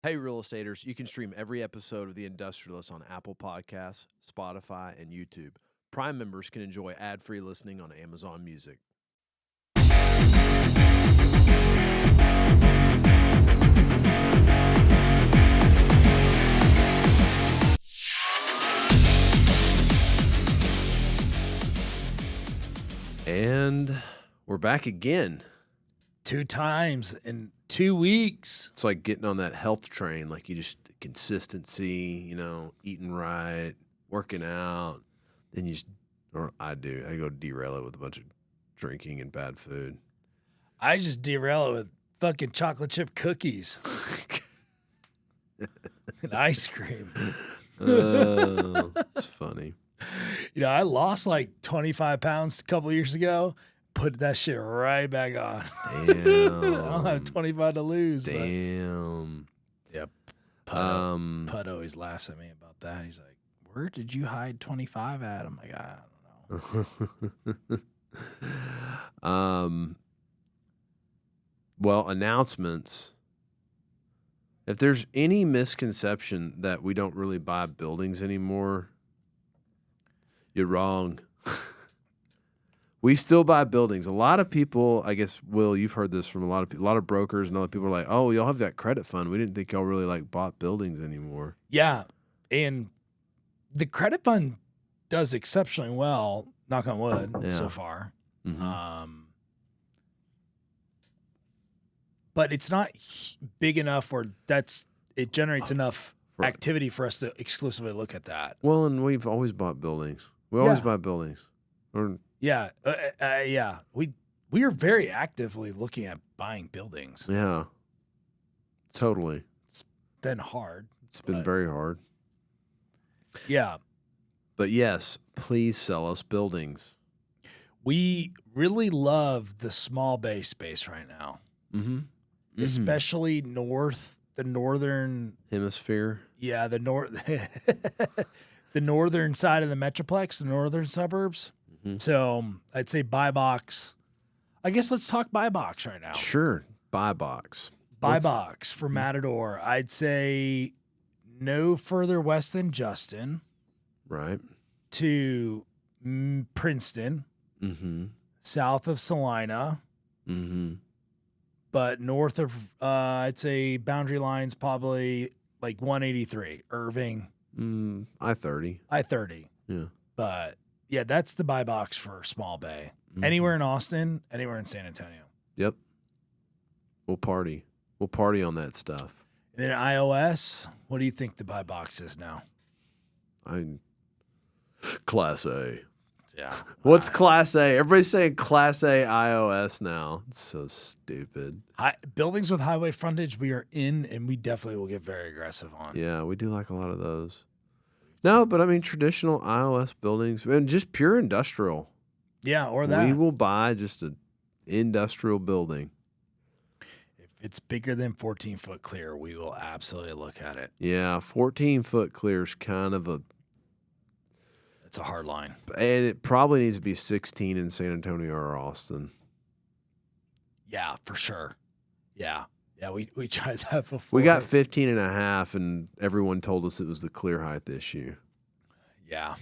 Hey, real estaters, you can stream every episode of The Industrialist on Apple Podcasts, Spotify, and YouTube. Prime members can enjoy ad-free listening on Amazon Music. And we're back again. 2 times in 2 weeks. It's like getting on that health train, like you just consistency, eating right, working out. Then you just, or I do, I go derail it with a bunch of drinking and bad food. I just derail it with fucking chocolate chip cookies and ice cream. It's funny. I lost like 25 pounds a couple years ago. Put that shit right back on. Damn. I don't have 25 to lose. Damn. But, yep. Pud always laughs at me about that. He's like, "Where did you hide 25 at?" I'm like, I don't know. Well, announcements. If there's any misconception that we don't really buy buildings anymore, you're wrong. We still buy buildings. A lot of people, I guess, Will, you've heard this from a lot of people, a lot of brokers and other people are like, "Oh, y'all have that credit fund. We didn't think y'all really bought buildings anymore." Yeah, and the credit fund does exceptionally well, knock on wood, so far. Mm-hmm. But it's not big enough where it generates enough activity for us to exclusively look at that. Well, and we've always bought buildings. We always buy buildings. Yeah. We are very actively looking at buying buildings. Yeah. Totally. It's been hard. It's been very hard. Yeah. But yes, please sell us buildings. We really love the small bay space right now. Mm-hmm. Especially the northern hemisphere. Yeah, the northern side of the Metroplex, the northern suburbs. Mm-hmm. So I'd say buy box. I guess let's talk buy box right now. Sure. Buy box. Buy box for Matador. I'd say no further west than Justin. Right. To Princeton. Mm-hmm. South of Salina. Mm-hmm. But north of, I'd say boundary lines probably like 183. Irving. I-30. I-30. Yeah. But, yeah, that's the buy box for small bay. Mm-hmm. Anywhere in Austin, anywhere in San Antonio. Yep. We'll party. We'll party on that stuff. And then iOS, what do you think the buy box is now? Class A. Yeah. What's Class A? Everybody's saying Class A iOS now. It's so stupid. Buildings with highway frontage we are in, and we definitely will get very aggressive on. Yeah, we do like a lot of those. No, but I mean traditional iOS buildings and just pure industrial. Yeah, or that. We will buy just an industrial building. If it's bigger than 14-foot clear, we will absolutely look at it. Yeah, 14-foot clear is kind of a... It's a hard line. And it probably needs to be 16 in San Antonio or Austin. Yeah, for sure. Yeah. Yeah, we tried that before. We got 15 and a half, and everyone told us it was the clear height issue. Yeah.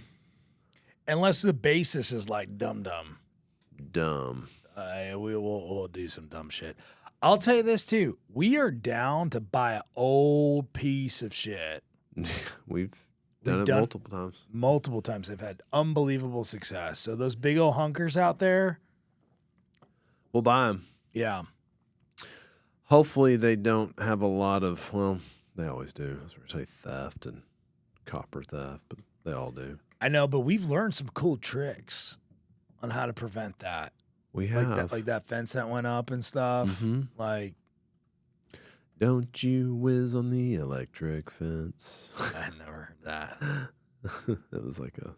Unless the basis is like dumb. We'll do some dumb shit. I'll tell you this, too. We are down to buy an old piece of shit. We've done it multiple times. Multiple times. They've had unbelievable success. So those big old hunkers out there. We'll buy them. Yeah. Hopefully they don't have a lot of, well, they always do. I was going to say theft and copper theft, but they all do. I know, but we've learned some cool tricks on how to prevent that. We have. Like that fence that went up and stuff. Mm-hmm. Like, don't you whiz on the electric fence. I never heard that. It was like there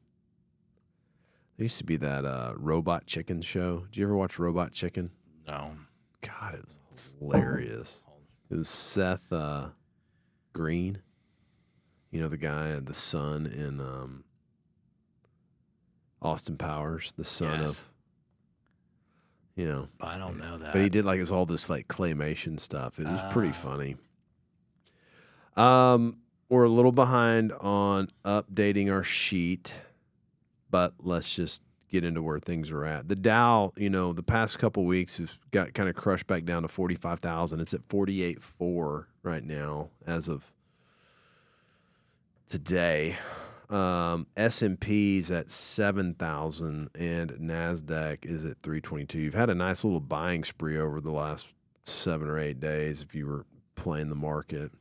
used to be that Robot Chicken show. Did you ever watch Robot Chicken? No. God, it was hilarious. It was Seth Green. You know, the guy, the son in Austin Powers, the son of, But I don't know that. But he did all this claymation stuff. It was pretty funny. We're a little behind on updating our sheet, but let's just get into where things are at. The Dow, the past couple weeks has got kind of crushed back down to 45,000. It's at 48.4 right now as of today. S&P's at 7,000 and NASDAQ is at 322. You've had a nice little buying spree over the last 7 or 8 days if you were playing the market.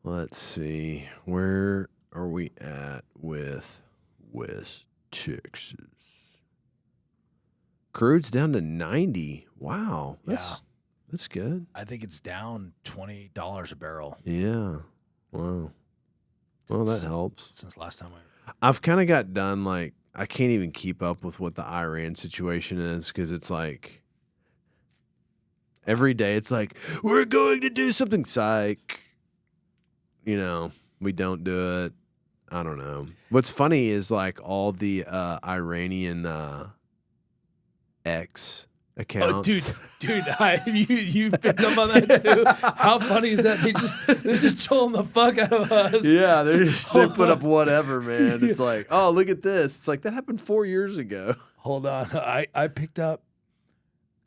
Let's see. Where are we at with West Texas? Crude's down to 90. Wow. That's good. I think it's down $20 a barrel. Yeah. Wow. Well, that helps. Since last time I've kind of got done, like, I can't even keep up with what the Iran situation is because it's like every day it's like, we're going to do something. Psych. We don't do it. I don't know. What's funny is like all the Iranian X accounts. Oh, dude, you picked up on that too. How funny is that? They're just trolling the fuck out of us. Yeah, they put up whatever, man. It's like, oh, look at this. It's like that happened 4 years ago. Hold on, I picked up.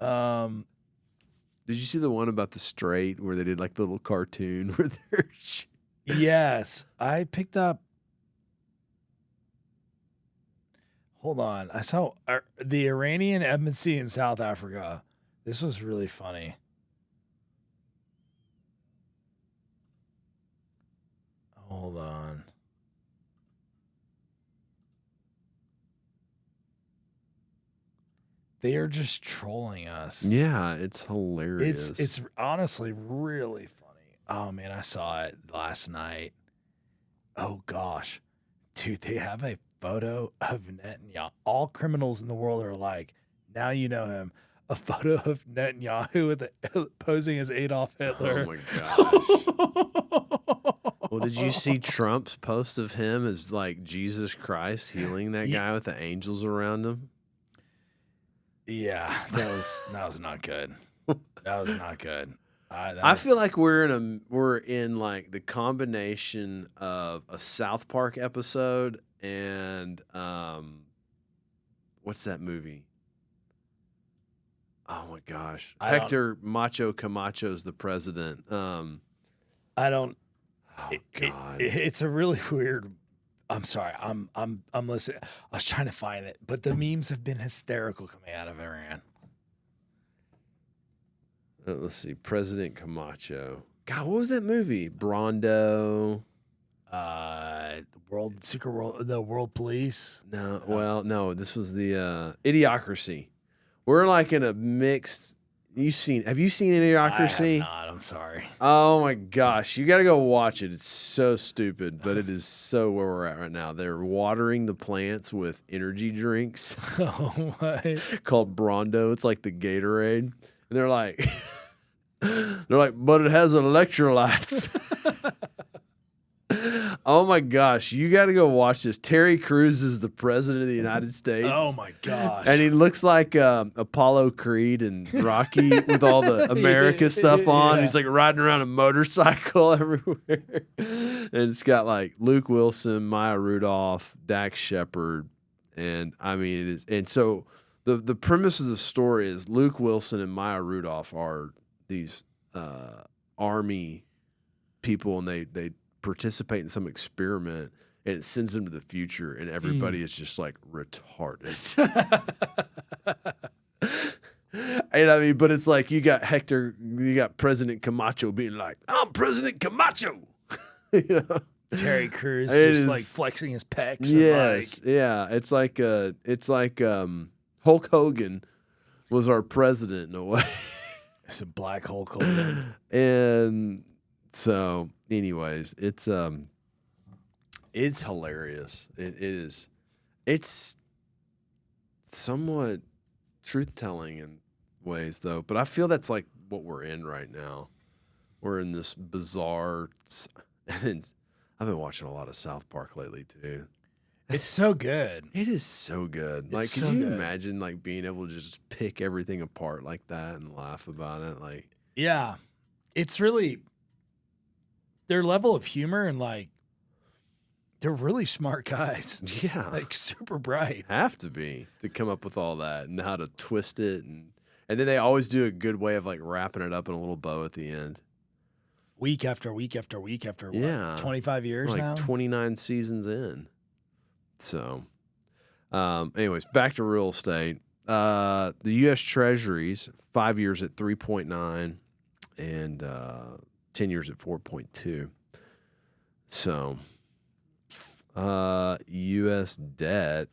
Did you see the one about the Strait where they did like the little cartoon where they're? Yes, I picked up. Hold on. I saw the Iranian embassy in South Africa. This was really funny. Hold on. They are just trolling us. Yeah, it's hilarious. It's honestly really funny. Oh, man, I saw it last night. Oh, gosh. Dude, they have a photo of Netanyahu. All criminals in the world are like, now you know him. A photo of Netanyahu posing as Adolf Hitler. Oh, my gosh. Well, did you see Trump's post of him as like Jesus Christ healing that guy with the angels around him? Yeah, that was not good. That was not good. I feel like we're in like the combination of a South Park episode and what's that movie? Oh my gosh, Hector Macho Camacho's the president. I don't. Oh God, it's a really weird. I'm sorry. I'm listening. I was trying to find it, but the memes have been hysterical coming out of Iran. Let's see, President Camacho. God, what was that movie? Brondo. The World Police. No, well, no. This was the Idiocracy. We're like in a mixed. Have you seen Idiocracy? I have not. I'm sorry. Oh my gosh, you got to go watch it. It's so stupid, but it is so where we're at right now. They're watering the plants with energy drinks. Oh my! Called Brondo. It's like the Gatorade. And they're like, but it has electrolytes. Oh my gosh, you got to go watch this. Terry Crews is the president of the United States. Oh my gosh. And he looks like Apollo Creed and Rocky with all the America stuff on. Yeah. He's like riding around a motorcycle everywhere. And it's got like Luke Wilson, Maya Rudolph, Dax Shepard. And I mean, it is. And so the premise of the story is Luke Wilson and Maya Rudolph are these army people, and they participate in some experiment, and it sends them to the future, and everybody is just like retarded. And I mean, but it's like you got President Camacho being like, "I'm President Camacho," Terry Crews just like flexing his pecs. Yes, yeah, it's like Hulk Hogan was our president in a way. It's a black Hulk Hogan. And so, anyways, it's hilarious. It is. It's somewhat truth-telling in ways, though. But I feel that's like what we're in right now. We're in this bizarre. And I've been watching a lot of South Park lately too. It's so good. It is so good. Like, could you imagine like being able to just pick everything apart like that and laugh about it? Like, yeah. it's really their level of humor and like they're really smart guys. Yeah. Like super bright. Have to be to come up with all that and how to twist it. And then they always do a good way of like wrapping it up in a little bow at the end. Week after week after week after what? Yeah. 25 years Like now? 29 seasons in. So, anyways, back to real estate. The U.S. Treasuries, 5 years at 3.9 and 10 years at 4.2. So, U.S. debt,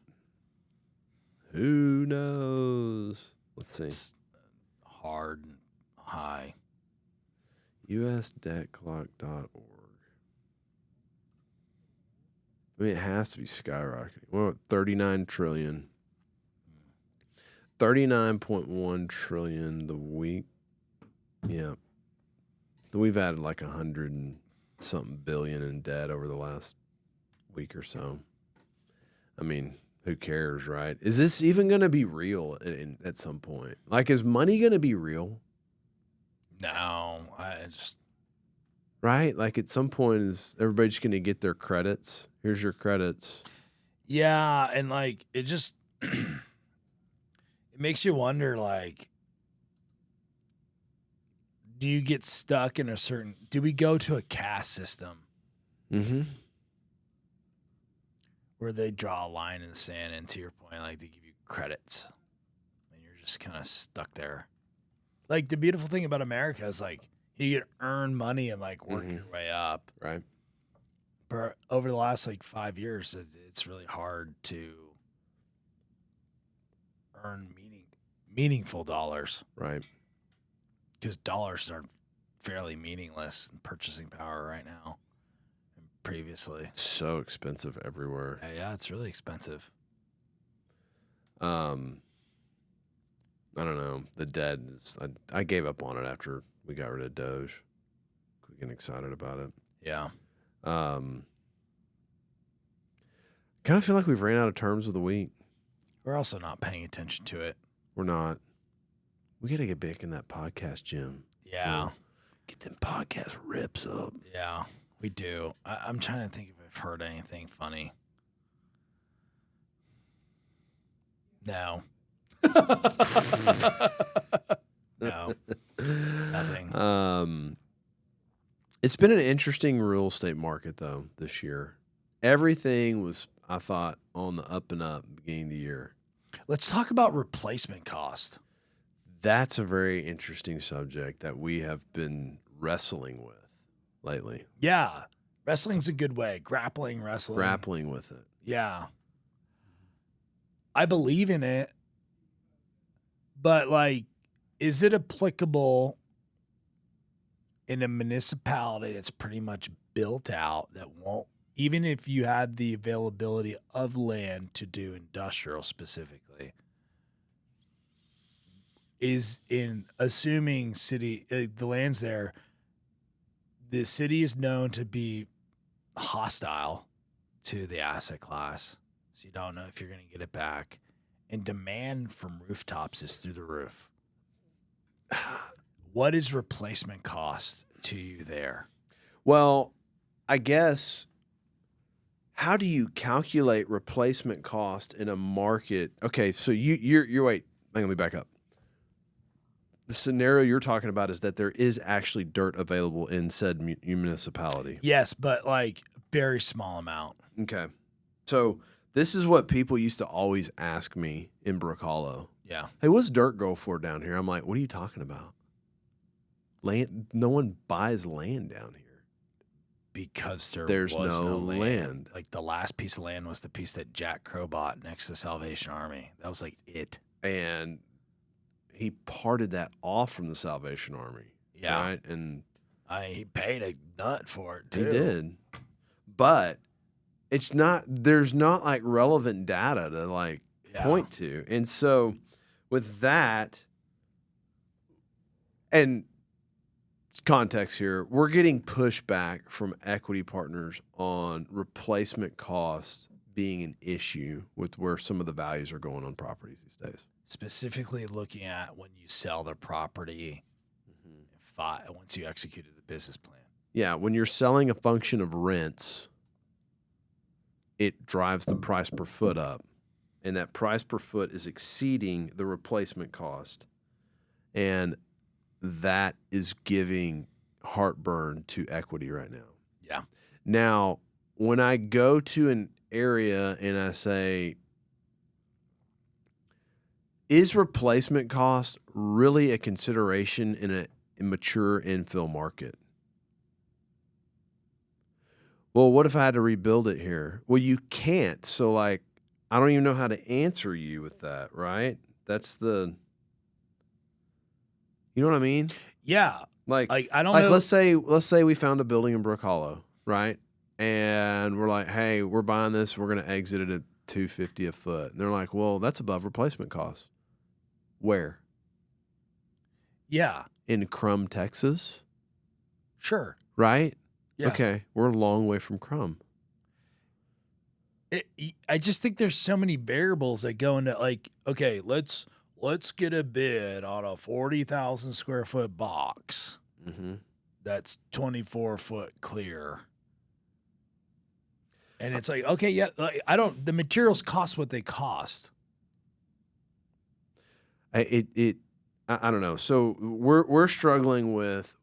who knows? Let's see. It's hard and high. USDebtClock.org. I mean, it has to be skyrocketing. Well, 39 trillion. 39.1 trillion the week. Yeah. We've added like 100 and something billion in debt over the last week or so. I mean, who cares, right? Is this even going to be real at some point? Like, is money going to be real? No, I just Right? Like, at some point, is everybody just going to get their credits? Here's your credits. yeah, and like it just it makes you wonder like do you get stuck in a certain do we go to a caste system Mm-hmm. where they draw a line in the sand and to your point like they give you credits and you're just kind of stuck there. Like the beautiful thing about America is like you can earn money and like work your way up. Right. But over the last like 5 years, it's really hard to earn meaningful dollars Right. because dollars are fairly meaningless in purchasing power right now. And previously, So expensive everywhere. yeah, it's really expensive. I don't know. The debt is. I gave up on it after we got rid of Doge. Quit getting excited about it. Yeah, Kind of feel like we've ran out of terms of the week. we're also not paying attention to it. We're not. We got to get back in that podcast gym. Yeah, Get them podcast rips up. yeah, we do. I'm trying to think if I've heard anything funny. No. No. Nothing. It's been an interesting real estate market though this year. Everything was, I thought, on the up and up beginning of the year. Let's talk about replacement cost. That's a very interesting subject that we have been wrestling with lately. Yeah. Wrestling's a good way. Grappling with it. Yeah. I believe in it. But like, is it applicable in a municipality that's pretty much built out that won't, even if you had the availability of land to do industrial specifically, is in assuming city, the land's there, the city is known to be hostile to the asset class. So you don't know if you're going to get it back. And demand from rooftops is through the roof. What is replacement cost to you there? Well, I guess, how do you calculate replacement cost in a market? Okay, so you're wait, let me back up. The scenario you're talking about is that there is actually dirt available in said municipality. Yes, but like very small amount. Okay, so this is what people used to always ask me in Brook Hollow. Yeah. Hey, what's dirt go for down here? I'm like, what are you talking about? Land? No one buys land down here. Because There's was no no land. Like the last piece of land was the piece that Jack Crow bought next to Salvation Army. That was like it. And he parted that off from the Salvation Army. Yeah. Right? And he paid a nut for it too. he did. But it's not, there's not like relevant data to like point to. And so with that, and context here, we're getting pushback from equity partners on replacement costs being an issue with where some of the values are going on properties these days. Specifically looking at when you sell the property spot once you executed the business plan. Yeah, when you're selling a function of rents, it drives the price per foot up. And that price per foot is exceeding the replacement cost. And that is giving heartburn to equity right now. Yeah. Now, when I go to an area and I say, is replacement cost really a consideration in a mature infill market? Well, what if I had to rebuild it here? Well, you can't. So, like, I don't even know how to answer you with that, right? That's the, you know what I mean? Yeah. Like I don't know. let's say we found a building in Brook Hollow, right? And we're like, hey, we're buying this. We're going to exit it at $250 a foot. And they're like, well, that's above replacement cost. Where? Yeah. In Crum, Texas? Sure. Right? Yeah. Okay. We're a long way from Crum. I just think there's so many variables that go into, like, okay, let's get a bid on a 40,000 square foot box that's 24 foot clear. And it's like, okay, yeah, like, the materials cost what they cost. I don't know. So we're struggling with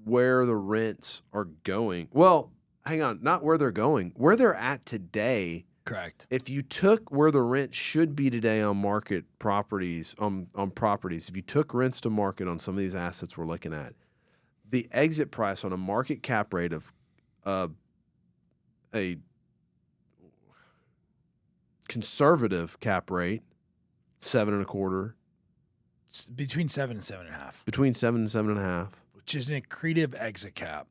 where the rents are going. Well, hang on, not where they're going, where they're at today. Correct. If you took where the rent should be today on market properties, on properties, if you took rents to market on some of these assets we're looking at, the exit price on a market cap rate of a conservative cap rate, 7.25%. It's between 7 and 7.5. Between 7 and 7.5. Which is an accretive exit cap.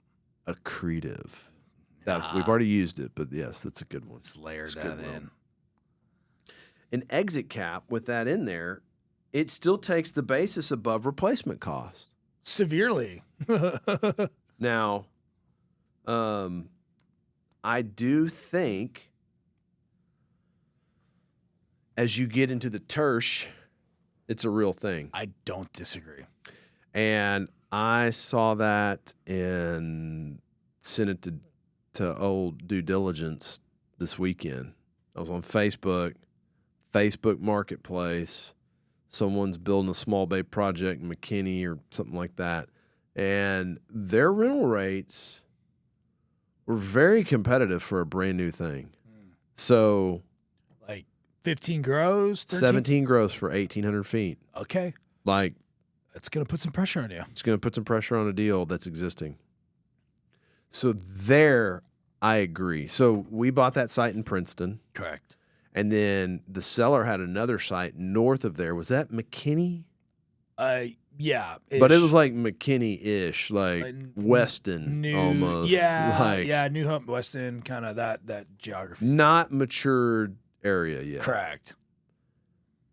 Accretive. We've already used it, but yes, that's a good one. Let's layer that in. An exit cap with that in there, it still takes the basis above replacement cost. Severely. Now, I do think as you get into the tertiary, it's a real thing. I don't disagree. And I saw that and sent it to old due diligence this weekend. I was on Facebook Marketplace. Someone's building a small bay project in McKinney or something like that. And their rental rates were very competitive for a brand new thing. So, like 15 gross, 13? 17 gross for 1,800 feet. Okay. Like, it's going to put some pressure on you. It's going to put some pressure on a deal that's existing. So there, I agree. So we bought that site in Princeton. Correct. And then the seller had another site north of there. Was that McKinney? Yeah. But it was like McKinney-ish, like Weston almost. Yeah, New Hope, Weston, kind of that geography. Not matured area yet. Correct.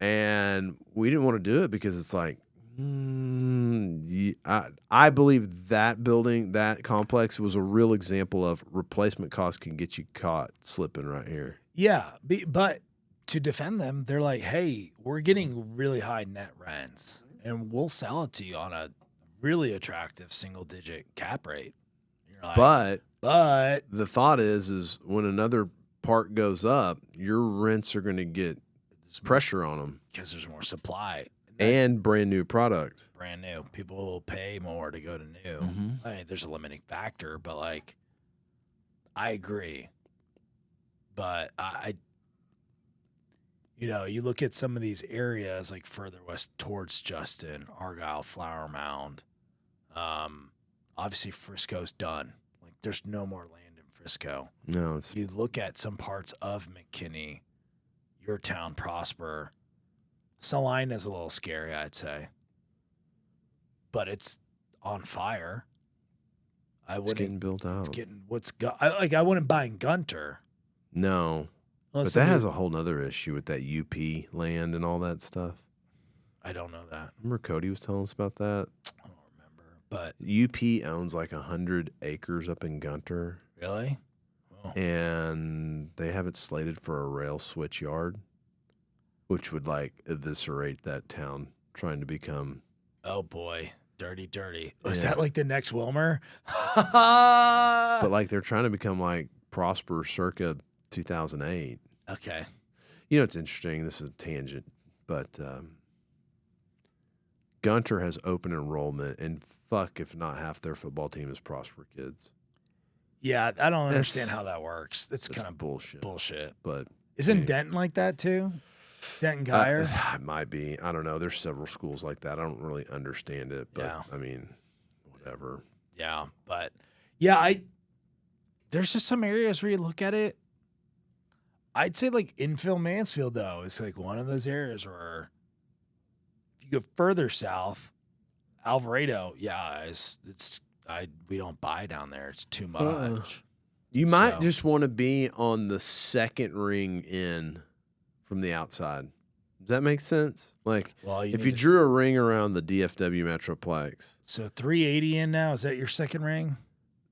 And we didn't want to do it because it's like, I believe that building, that complex was a real example of replacement cost can get you caught slipping right here. Yeah, but to defend them, they're like, hey, we're getting really high net rents, and we'll sell it to you on a really attractive single-digit cap rate. You're like, but the thought is when another part goes up, your rents are going to get pressure on them because there's more supply. And brand new product. Brand new. People will pay more to go to new. I mean, there's a limiting factor, but like, I agree. But you look at some of these areas like further west towards Justin, Argyle, Flower Mound. Obviously Frisco's done. Like, there's no more land in Frisco. No, you look at some parts of McKinney, your town, Prosper. Salina's a little scary, I'd say, but it's on fire. It's getting built out. I wouldn't buy in Gunter. No, but that has a whole nother issue with that UP land and all that stuff. I don't know that. Remember Cody was telling us about that? I don't remember, but UP owns like 100 acres up in Gunter. Really? Oh. And they have it slated for a rail switch yard, which would like eviscerate that town trying to become. Oh boy. Dirty. Is Yeah. that like the next Wilmer? But like they're trying to become like Prosper circa 2008. Okay. You know, it's interesting. This is a tangent, but Gunter has open enrollment, and fuck if not half their football team is Prosper kids. Yeah, I don't understand That's- how that works. That's That's kind of bullshit. bullshit. But Isn't anyway. Denton like that too? Denton Geyer? It might be. I don't know. There's several schools like that. I don't really understand it, but Yeah. I mean, whatever. Yeah, but yeah, there's just some areas where you look at it. I'd say like infill Mansfield though is like one of those areas where if you go further south, Alvarado, yeah, we don't buy down there. It's too much. You might So- just want to be on the second ring in from the outside. Does that make sense? Like, Well, if you drew a ring around the DFW Metroplex, so 380 in now, is that your second ring?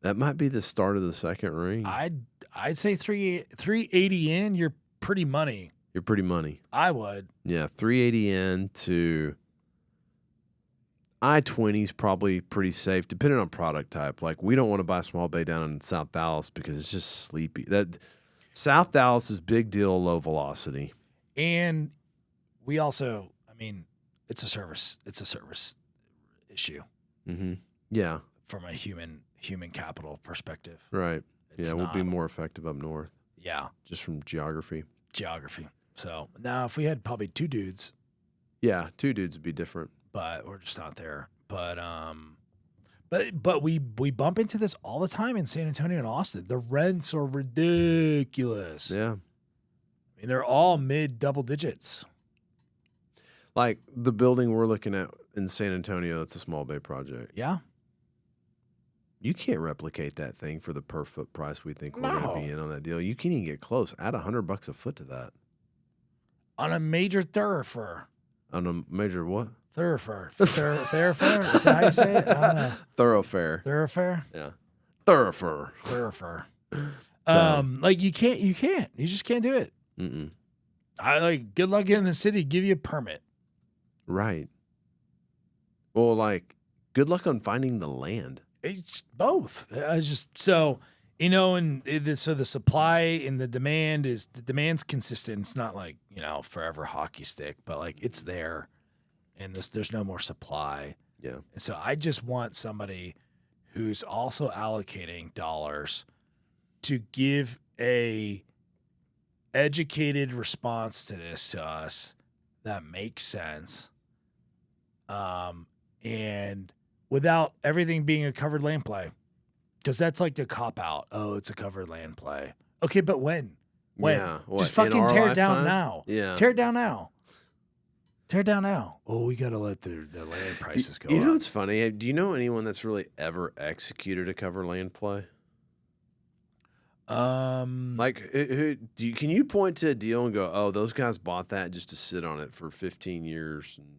that might be the start of the second ring. I'd say 380 in, you're pretty money. You're pretty money. I would. Yeah, 380 in to I-20 is probably pretty safe, depending on product type. Like, we don't want to buy small bay down in South Dallas because it's just sleepy. That South Dallas is big deal, low velocity. And we also, I mean, it's a service issue Mm-hmm. Yeah, from a human capital perspective. right. It's yeah, we'll be not- more effective up north, Yeah, just from geography. geography. So now if we had probably two dudes, Yeah, two dudes would be different. but we're just not there. But we bump into this all the time in San Antonio and Austin. The rents are ridiculous. Yeah. I mean, they're all mid double digits. Like the building we're looking at in San Antonio, it's a small bay project. Yeah. You can't replicate that thing for the per foot price we think we're going No. to be in on that deal. You can't even get close. Add $100 a foot to that. On a major thoroughfare. On a major what? Thoroughfare. Thoroughfare? Is that how you say it? I don't know. Thoroughfare. Thoroughfare? Yeah. Thoroughfare. Thoroughfare. So- Like you can't. You just can't do it. Mm-mm. I like good luck getting the city, give you a permit. Right. Well, like, good luck on finding the land. It's both. I just so and so the supply and the demand's consistent. It's not like forever hockey stick, but like it's there, and there's no more supply. Yeah. And so I just want somebody who's also allocating dollars to give a educated response to this to us that makes sense, and without everything being a covered land play, because that's like the cop out. Oh, it's a covered land play. Okay, but when? Yeah. What, Just in fucking our tear it down lifetime? now. Yeah. Tear it down now. Tear it down now. Oh, we got to let the land prices go You know up. what's funny? Do you know anyone that's really ever executed a cover land play? Like, can you point to a deal and go, oh, those guys bought that just to sit on it for 15 years, and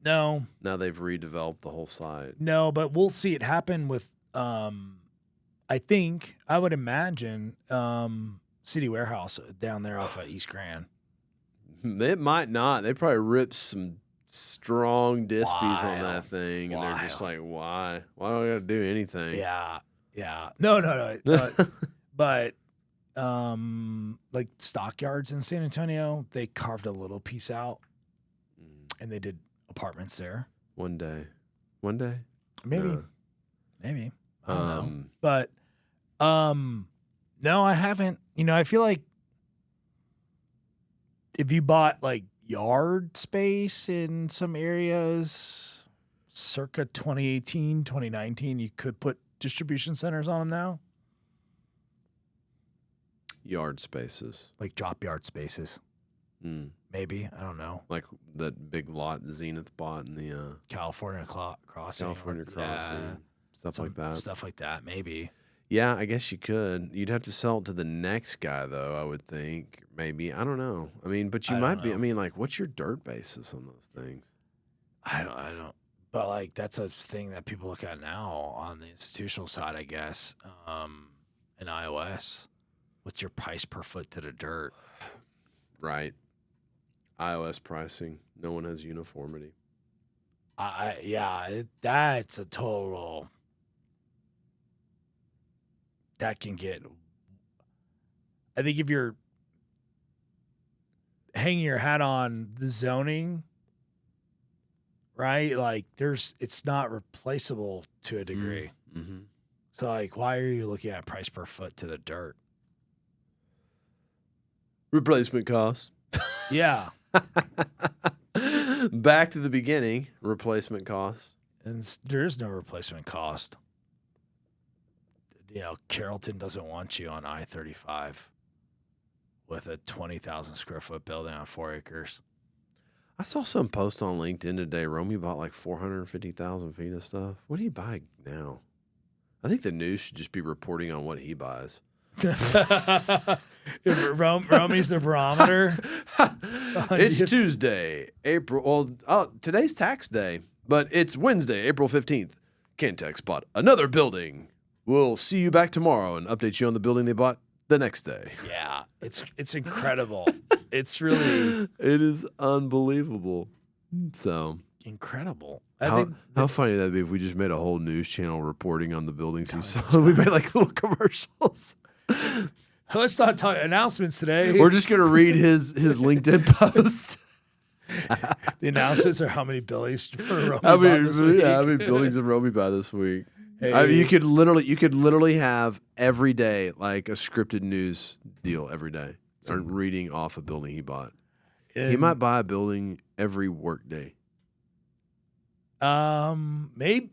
no, now they've redeveloped the whole site? no, but we'll see it happen with, I would imagine, City Warehouse down there off of East Grand. It might not. They probably ripped some strong dispies on Wild. that thing, and they're just Wild. like, why? Why do I got to do anything? Yeah. No. But like stockyards in San Antonio, they carved a little piece out and they did apartments there. One day. Maybe. No. Maybe. I don't know. Um, But no, I haven't. I feel like if you bought like yard space in some areas circa 2018, 2019, you could put distribution centers on them now. Yard spaces. Like drop yard spaces. Mm. Maybe. I don't know. Like that big lot Zenith bought in the California Crossing. California Crossing. Yeah, Stuff like that. Stuff like that, maybe. Yeah, I guess you could. You'd have to sell it to the next guy, though, I would think. Maybe. I don't know. I mean, but you I might don't be. know. I mean, like, what's your dirt basis on those things? I don't. But like that's a thing that people look at now on the institutional side, I guess. In iOS, what's your price per foot to the dirt? Right. iOS pricing. No one has uniformity. That's a total. That can get. I think if you're hanging your hat on the zoning, right? Like it's not replaceable to a degree. Mm-hmm. So like, why are you looking at price per foot to the dirt? Replacement cost. Yeah. Back to the beginning, replacement cost. And there is no replacement cost. Carrollton doesn't want you on I-35 with a 20,000 square foot building on 4 acres. I saw some post on LinkedIn today. Romy bought like 450,000 feet of stuff. What do you buy now? I think the news should just be reporting on what he buys. Romy's the barometer. It's Tuesday, April. Well, today's tax day, but it's Wednesday, April 15th. Cantex bought another building. We'll see you back tomorrow and update you on the building they bought the next day. Yeah, it's incredible. It's really it is unbelievable. So incredible. How funny that'd be if we just made a whole news channel reporting on the buildings he saw. We made like little commercials. Let's not talk announcements today. We're just gonna read his LinkedIn post. The announcements are how many buildings for Romy how many buildings did Romy buy this week? Hey. You could literally have every day like a scripted news deal every day. Start reading off a building he bought. He might buy a building every work day. Maybe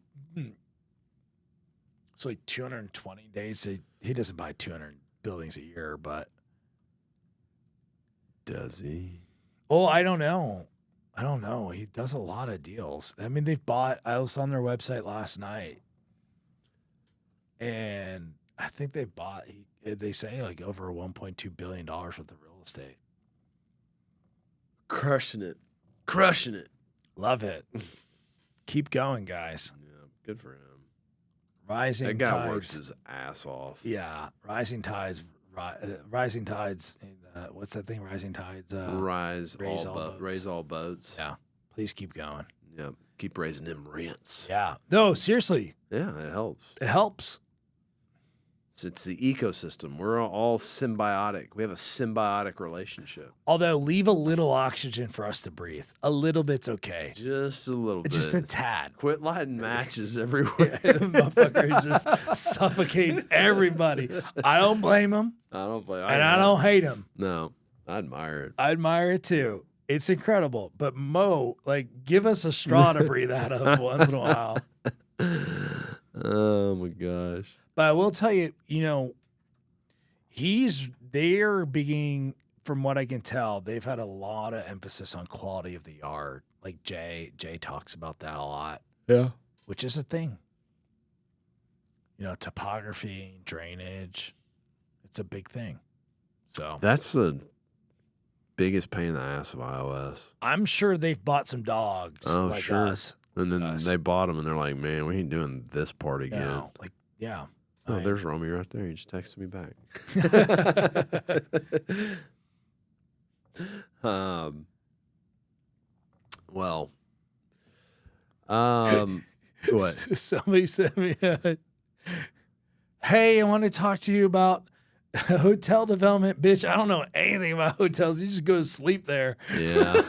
it's like 220 days. He doesn't buy 200 buildings a year, but does he? Oh, I don't know. He does a lot of deals. I mean, I was on their website last night, and I think they say like over $1.2 billion worth of real estate. Crushing it. Love it. Keep going, guys. Yeah, good for him. Rising that guy tides. works his ass off. Yeah, rising tides. Rising tides. What's that thing? Rising tides. Raise all boats. Yeah. Please keep going. Yep. Keep raising them rents. Yeah. No, seriously. Yeah, it helps. It helps. It's the ecosystem. We're all symbiotic. We have a symbiotic relationship. Although, leave a little oxygen for us to breathe. A little bit's okay. Just a little bit. Just a tad. Quit lighting matches everywhere. Motherfucker is just suffocating everybody. I don't blame him. I don't blame him. And I don't hate him. No, I admire it. I admire it too. It's incredible. But Mo, give us a straw to breathe out of once in a while. Oh my gosh. But I will tell you, they're beginning, from what I can tell, they've had a lot of emphasis on quality of the yard. Like Jay talks about that a lot. Yeah. Which is a thing. Topography, drainage. It's a big thing. So that's the biggest pain in the ass of iOS. I'm sure they've bought some dogs like us. And then they bought them and they're like, man, we ain't doing this part again. No, yeah. Oh, there's Romy right there. He just texted me back. What? Somebody sent me hey, I want to talk to you about hotel development. Bitch, I don't know anything about hotels. You just go to sleep there. Yeah.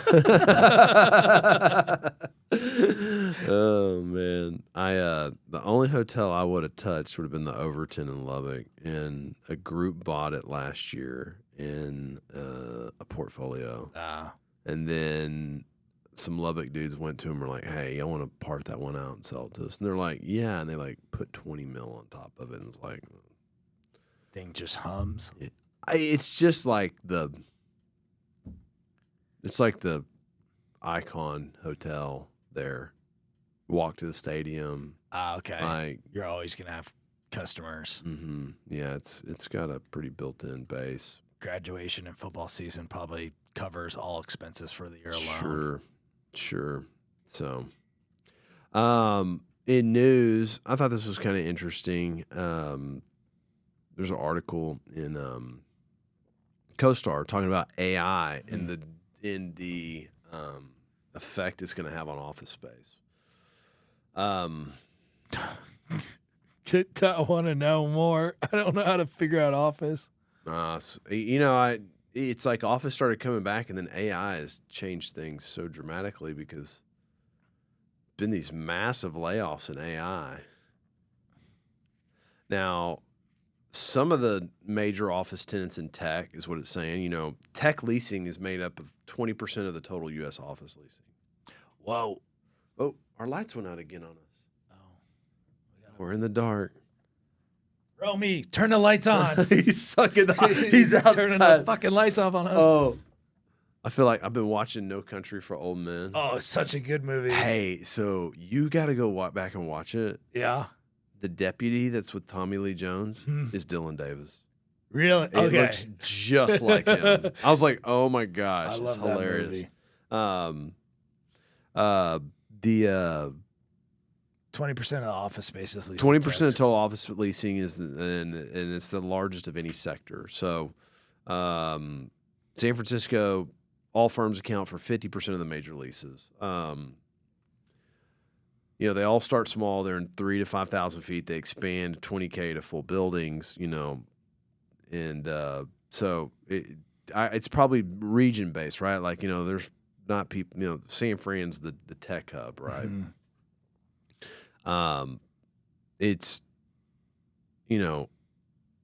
Oh man, the only hotel I would have touched would have been the Overton in Lubbock, and a group bought it last year in a portfolio, and then some Lubbock dudes went to him and were like, "Hey, I want to part that one out and sell it to us," and they're like, "Yeah," and they put 20 mil on top of it, and it's like, thing just hums. It's just like it's like the Icon Hotel there. Walk to the stadium. Okay. You're always gonna have customers. Mm-hmm. Yeah, it's got a pretty built-in base. Graduation and football season probably covers all expenses for the year alone. Sure. So, in news, I thought this was kind of interesting. There's an article in CoStar talking about AI and the effect it's going to have on office space. Um, I want to know more. I don't know how to figure out Office. it's like Office started coming back, and then AI has changed things so dramatically because been these massive layoffs in AI. Now, some of the major office tenants in tech is what it's saying. You know, tech leasing is made up of 20% of the total U.S. office leasing. Whoa. Oh, our lights went out again on us. Oh. We're in the dark. Romy, turn the lights on. He's sucking the He's outside. Turning the fucking lights off on us. Oh. I feel like I've been watching No Country for Old Men. Oh, it's such a good movie. Hey, so you got to go back and watch it. Yeah. The deputy that's with Tommy Lee Jones is Dylan Davis. Really? It looks just like him. I was like, oh my gosh, I love it's hilarious. That movie. The 20% of the office space is leased. 20% of total office leasing is, and it's the largest of any sector. So, San Francisco, all firms account for 50% of the major leases. You know, they all start small. They're in 3,000 to 5,000 feet. They expand 20K to full buildings. You know, and so it's probably region based, right? Like, you know, there's not people. You know, San Fran's the tech hub, right? Mm-hmm. It's, you know,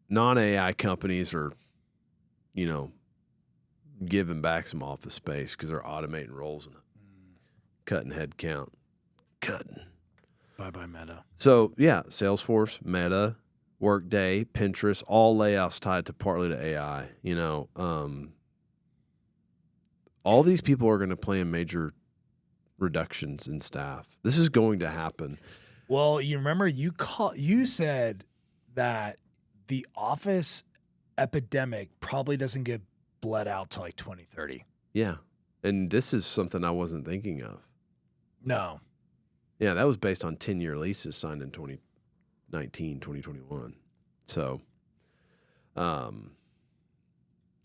non-AI companies are, you know, giving back some office space because they're automating roles and cutting head count. Bye-bye Meta. So, yeah, Salesforce, Meta, Workday, Pinterest, all layoffs tied to partly to AI. You know, all these people are going to plan major reductions in staff. This is going to happen. Well, you remember you said that the office epidemic probably doesn't get bled out till like 2030. Yeah. And this is something I wasn't thinking of. No. Yeah, that was based on 10-year leases signed in 2019, 2021. So,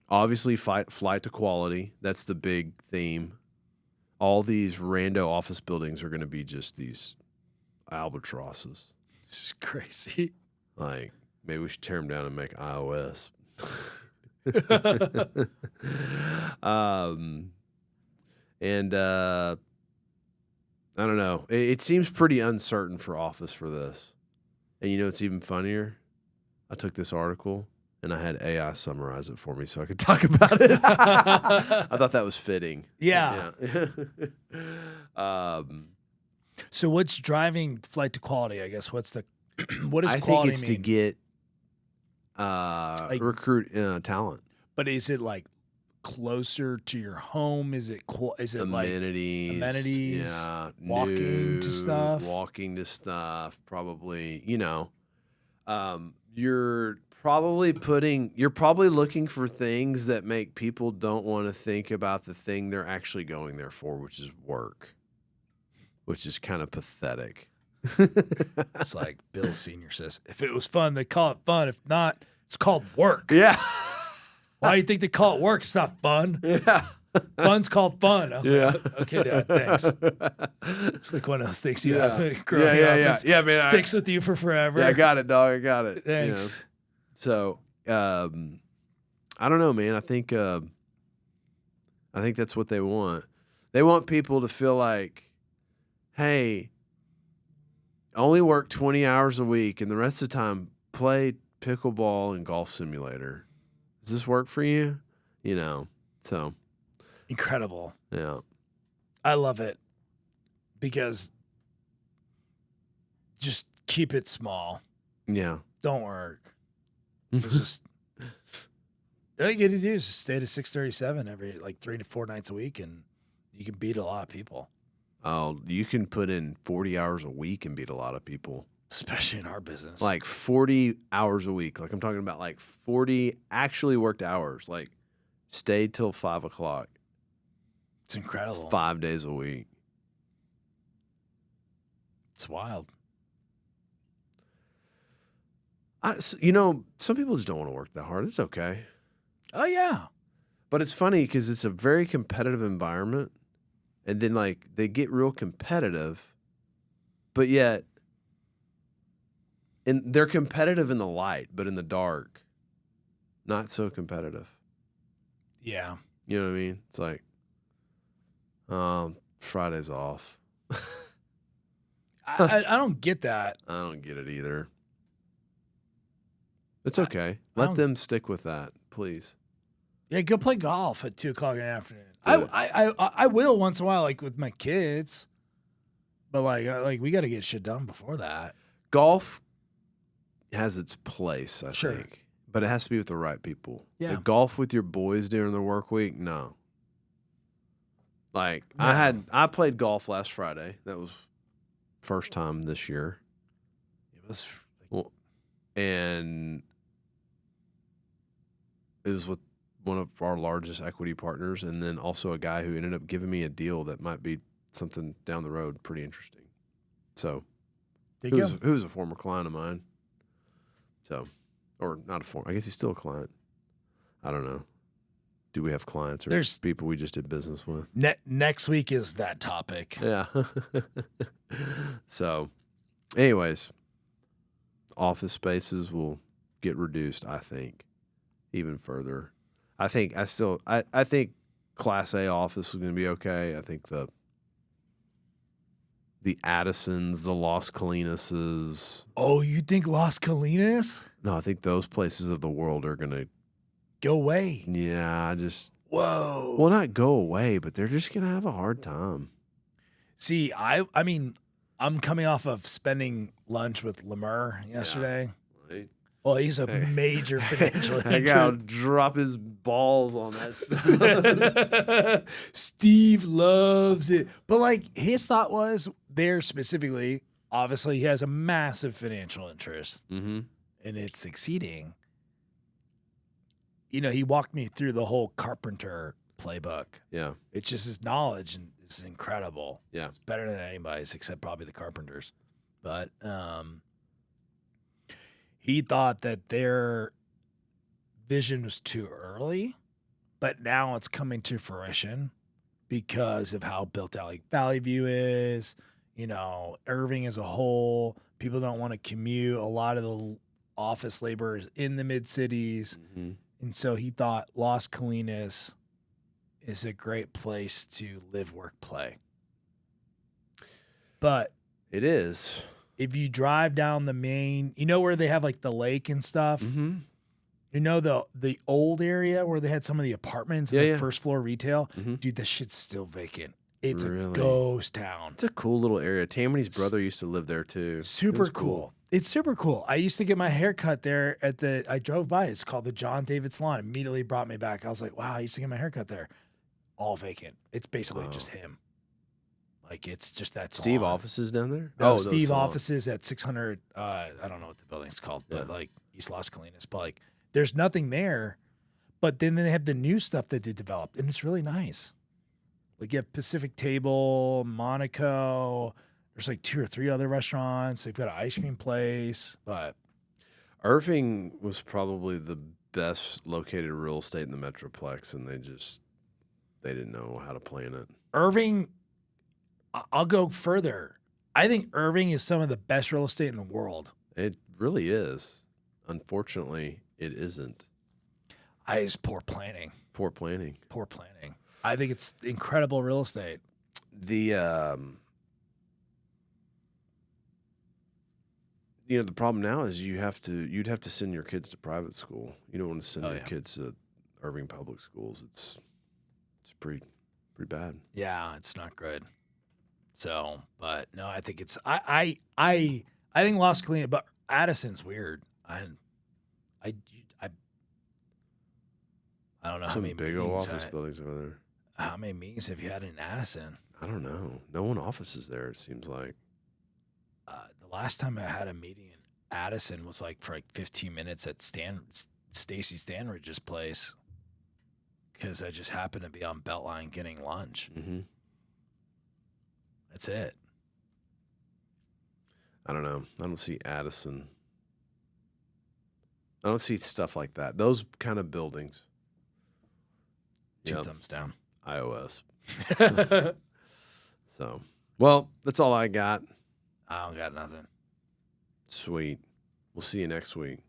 obviously, flight to quality. That's the big theme. All these rando office buildings are going to be just these albatrosses. This is crazy. Like, maybe we should tear them down and make iOS. I don't know. It seems pretty uncertain for office for this. And you know it's even funnier? I took this article and I had AI summarize it for me so I could talk about it. I thought that was fitting. Yeah. So what's driving flight to quality, I guess? What does quality mean? I think it's to get recruit talent. But is it like closer to your home? Is it amenities? Like amenities? Yeah, walking to stuff. Probably, you know, you're probably looking for things that make people don't want to think about the thing they're actually going there for, which is work, which is kind of pathetic. It's like Bill Sr. says, if it was fun, they call it fun. If not, it's called work. Yeah. Why do you think they call it work? It's not fun. Yeah. Fun's called fun. I was like, okay, Dad, thanks. It's like one of those things you have growing up. Yeah, man. Sticks with you for forever. Yeah, I got it, dog. I got it. Thanks. You know? So, I don't know, man. I think that's what they want. They want people to feel like, hey, only work 20 hours a week and the rest of the time play pickleball and golf simulator. Does this work for you? You know, so. Incredible. Yeah. I love it because just keep it small. Yeah. Don't work. It's just all you got to do is just stay to 637 every like 3 to 4 nights a week, and you can beat a lot of people. Oh, you can put in 40 hours a week and beat a lot of people. Especially in our business. Like 40 hours a week. Like I'm talking about like 40 actually worked hours. Like stayed till 5 o'clock. It's incredible. It's 5 days a week. It's wild. You know, some people just don't want to work that hard. It's okay. Oh, yeah. But it's funny because it's a very competitive environment. And then, like, they get real competitive. but yet, and they're competitive in the light, but in the dark, not so competitive. Yeah. You know what I mean? It's like, Friday's off. I don't get that. I don't get it either. It's I- okay. I Let don't- them stick with that, please. Yeah, go play golf at 2:00 in the afternoon. Do it. I will once in a while, like with my kids, but like we got to get shit done before that. Golf has its place, I Sure. think, but it has to be with the right people. Yeah. Like, golf with your boys during the work week, no. Like, No. I played golf last Friday. That was first time this year. It was Well, and it was with one of our largest equity partners, and then also a guy who ended up giving me a deal that might be something down the road pretty interesting. So, there you go. who's a former client of mine. So, or not a former, I guess he's still a client. I don't know. Do we have clients or There's- people we just did business with? Next week is that topic. Yeah. So, anyways, office spaces will get reduced, I think, even further. I think Class A office is going to be okay. I think the Addisons, the Las Colinas. Oh, you think Las Colinas? No, I think those places of the world are going to, Go away. yeah, Whoa. well, not go away, but they're just going to have a hard time. See, I mean, I'm coming off of spending lunch with Lemur yesterday. Right? Well, he's a Hey. major financial I gotta interest. drop his balls on that stuff. Steve loves it. But like his thought was there specifically, obviously he has a massive financial interest Mm-hmm. and it's succeeding. You know, he walked me through the whole carpenter playbook. Yeah. It's just his knowledge and is incredible. Yeah. It's better than anybody's except probably the carpenters. But he thought that their vision was too early, but now it's coming to fruition because of how built out like Valley View is, you know, Irving as a whole. People don't want to commute. A lot of the office labor is in the mid cities. Mm-hmm. And so he thought Las Colinas is a great place to live, work, play. But It is. if you drive down the main, you know where they have like the lake and stuff? Mm-hmm. You know the old area where they had some of the apartments and Yeah, the yeah. first floor retail? Mhm. Dude, that shit's still vacant. It's a Really? ghost town. It's a cool little area. Tammany's brother used to live there too. It Super was cool. It's super cool. I used to get my hair cut there I drove by. It's called the John David Salon. Immediately brought me back. I was like, wow, I used to get my hair cut there. All vacant. It's basically Wow. just him. Like it's just that Steve salon. offices down there? No, those Steve salons. offices at 600. I don't know what the building's called, but Yeah. like East Las Colinas. But like, there's nothing there. But then they have the new stuff that they developed, and it's really nice. Like you have Pacific Table, Monaco. There's like 2 or 3 other restaurants. They've got an ice cream place, but Irving was probably the best located real estate in the Metroplex, and they didn't know how to plan it. Irving. I'll go further. I think Irving is some of the best real estate in the world. It really is. Unfortunately, it isn't. It's poor planning. Poor planning. Poor planning. I think it's incredible real estate. The the problem now is you'd have to send your kids to private school. You don't want to send Oh, your yeah. kids to Irving public schools. It's pretty bad. Yeah, it's not good. So, but no, I think it's I think Las Colinas, but Addison's weird. I don't know how Some many big old meetings office buildings over there. how many meetings have you had in Addison? I don't know. No one offices there, it seems like. The last time I had a meeting in Addison was like for like 15 minutes at Stacy Stanridge's place because I just happened to be on Beltline getting lunch. Mm-hmm. That's it. I don't know. I don't see Addison. I don't see stuff like that. Those kind of buildings. 2 Yep. thumbs down. iOS. So, well, that's all I got. I don't got nothing. Sweet. We'll see you next week.